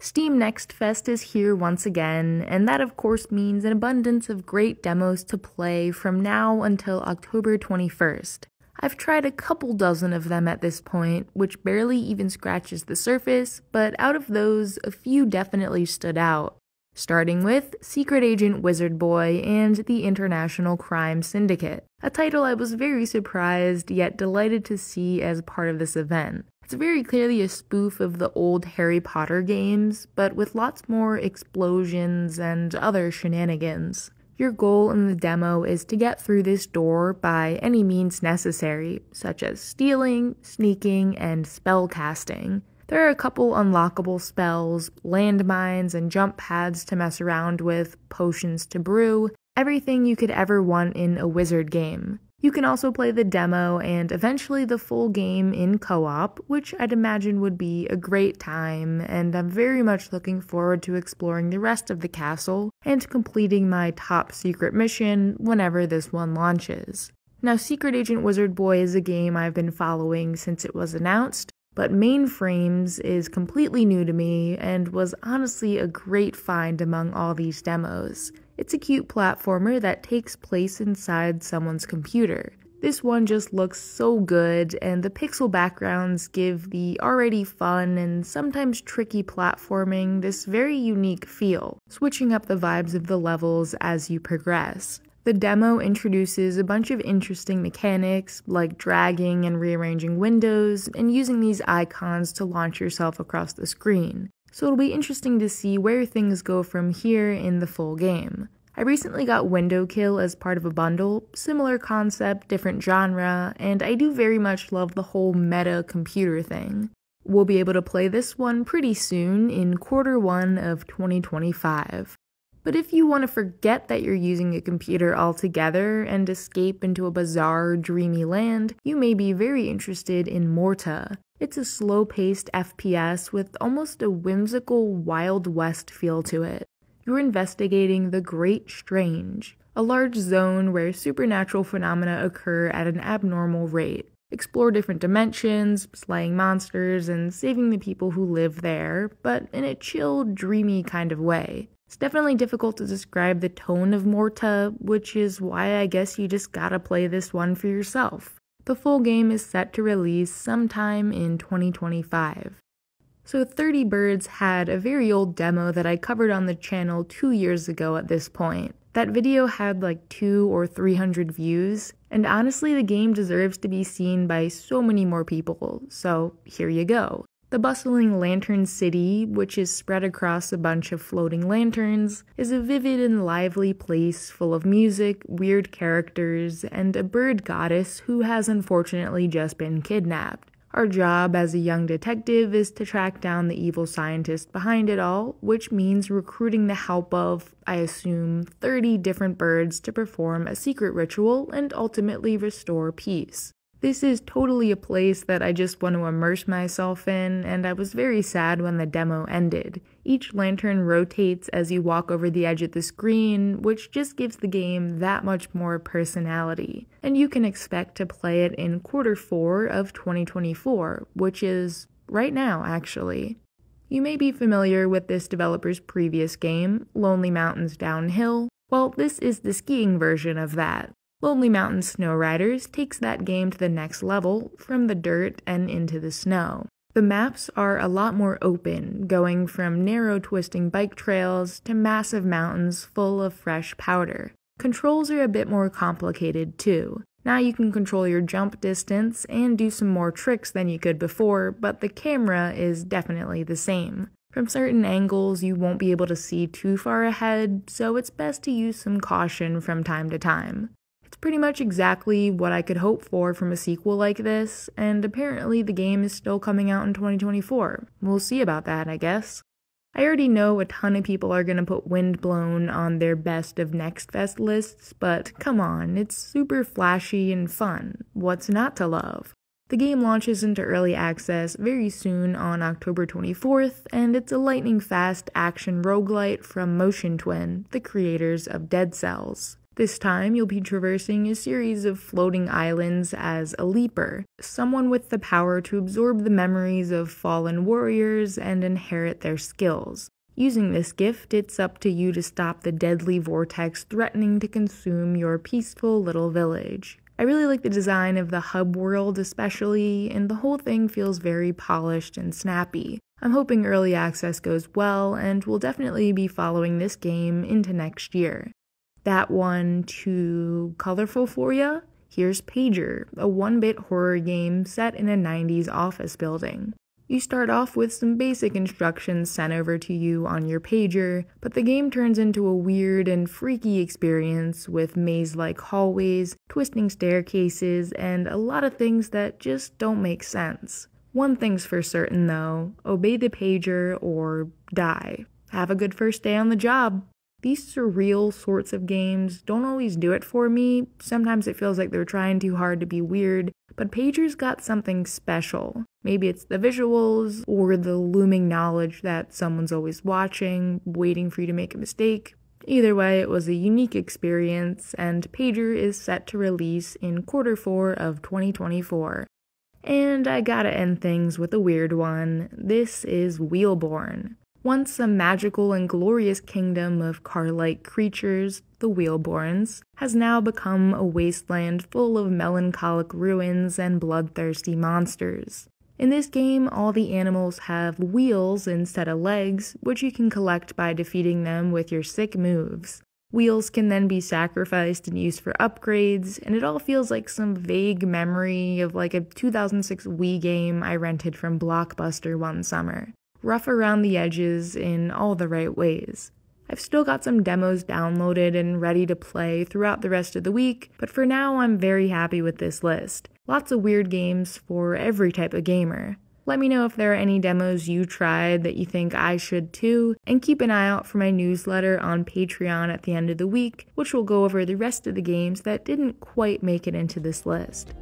Steam Next Fest is here once again, and that of course means an abundance of great demos to play from now until October 21st. I've tried a couple dozen of them at this point, which barely even scratches the surface, but out of those, a few definitely stood out. Starting with Secret Agent Wizard Boy and the International Crime Syndicate, a title I was very surprised yet delighted to see as part of this event. It's very clearly a spoof of the old Harry Potter games, but with lots more explosions and other shenanigans. Your goal in the demo is to get through this door by any means necessary, such as stealing, sneaking, and spell casting. There are a couple unlockable spells, landmines, and jump pads to mess around with, potions to brew, everything you could ever want in a wizard game. You can also play the demo and eventually the full game in co-op, which I'd imagine would be a great time, and I'm very much looking forward to exploring the rest of the castle and completing my top secret mission whenever this one launches. Now, Secret Agent Wizard Boy is a game I've been following since it was announced, but MainFrames is completely new to me and was honestly a great find among all these demos. It's a cute platformer that takes place inside someone's computer. This one just looks so good, and the pixel backgrounds give the already fun and sometimes tricky platforming this very unique feel, switching up the vibes of the levels as you progress. The demo introduces a bunch of interesting mechanics, like dragging and rearranging windows, and using these icons to launch yourself across the screen. So it'll be interesting to see where things go from here in the full game. I recently got Window Kill as part of a bundle, similar concept, different genre, and I do very much love the whole meta computer thing. We'll be able to play this one pretty soon in Q1 of 2025. But if you want to forget that you're using a computer altogether and escape into a bizarre, dreamy land, you may be very interested in Mohrta. It's a slow-paced FPS with almost a whimsical Wild West feel to it. You're investigating the Great Strange, a large zone where supernatural phenomena occur at an abnormal rate. Explore different dimensions, slaying monsters, and saving the people who live there, but in a chill, dreamy kind of way. It's definitely difficult to describe the tone of Mohrta, which is why I guess you just gotta play this one for yourself. The full game is set to release sometime in 2025. So 30 Birds had a very old demo that I covered on the channel 2 years ago at this point. That video had like 200 or 300 views, and honestly the game deserves to be seen by so many more people, so here you go. The bustling Lantern City, which is spread across a bunch of floating lanterns, is a vivid and lively place full of music, weird characters, and a bird goddess who has unfortunately just been kidnapped. Our job as a young detective is to track down the evil scientist behind it all, which means recruiting the help of, I assume, 30 different birds to perform a secret ritual and ultimately restore peace. This is totally a place that I just want to immerse myself in, and I was very sad when the demo ended. Each lantern rotates as you walk over the edge of the screen, which just gives the game that much more personality. And you can expect to play it in Q4 of 2024, which is right now, actually. You may be familiar with this developer's previous game, Lonely Mountains Downhill. Well, this is the skiing version of that. Lonely Mountain Snow Riders takes that game to the next level, from the dirt and into the snow. The maps are a lot more open, going from narrow twisting bike trails to massive mountains full of fresh powder. Controls are a bit more complicated too. Now you can control your jump distance and do some more tricks than you could before, but the camera is definitely the same. From certain angles you won't be able to see too far ahead, so it's best to use some caution from time to time. It's pretty much exactly what I could hope for from a sequel like this, and apparently the game is still coming out in 2024. We'll see about that, I guess. I already know a ton of people are gonna put Windblown on their best of Next Fest lists, but come on, it's super flashy and fun. What's not to love? The game launches into early access very soon on October 24th, and it's a lightning-fast action roguelite from Motion Twin, the creators of Dead Cells. This time, you'll be traversing a series of floating islands as a leaper, someone with the power to absorb the memories of fallen warriors and inherit their skills. Using this gift, it's up to you to stop the deadly vortex threatening to consume your peaceful little village. I really like the design of the hub world especially, and the whole thing feels very polished and snappy. I'm hoping early access goes well, and we'll definitely be following this game into next year. That one too colorful for ya? Here's Pager, a 1-bit horror game set in a 90s office building. You start off with some basic instructions sent over to you on your pager, but the game turns into a weird and freaky experience with maze-like hallways, twisting staircases, and a lot of things that just don't make sense. One thing's for certain though, obey the pager or die. Have a good first day on the job. These surreal sorts of games don't always do it for me. Sometimes it feels like they're trying too hard to be weird, but Pager's got something special. Maybe it's the visuals, or the looming knowledge that someone's always watching, waiting for you to make a mistake. Either way, it was a unique experience, and Pager is set to release in Q4 of 2024. And I gotta end things with a weird one. This is Wheelborn. Once a magical and glorious kingdom of car-like creatures, the Wheelborns, has now become a wasteland full of melancholic ruins and bloodthirsty monsters. In this game, all the animals have wheels instead of legs, which you can collect by defeating them with your sick moves. Wheels can then be sacrificed and used for upgrades, and it all feels like some vague memory of like a 2006 Wii game I rented from Blockbuster one summer. Rough around the edges in all the right ways. I've still got some demos downloaded and ready to play throughout the rest of the week, but for now I'm very happy with this list. Lots of weird games for every type of gamer. Let me know if there are any demos you tried that you think I should too, and keep an eye out for my newsletter on Patreon at the end of the week, which will go over the rest of the games that didn't quite make it into this list.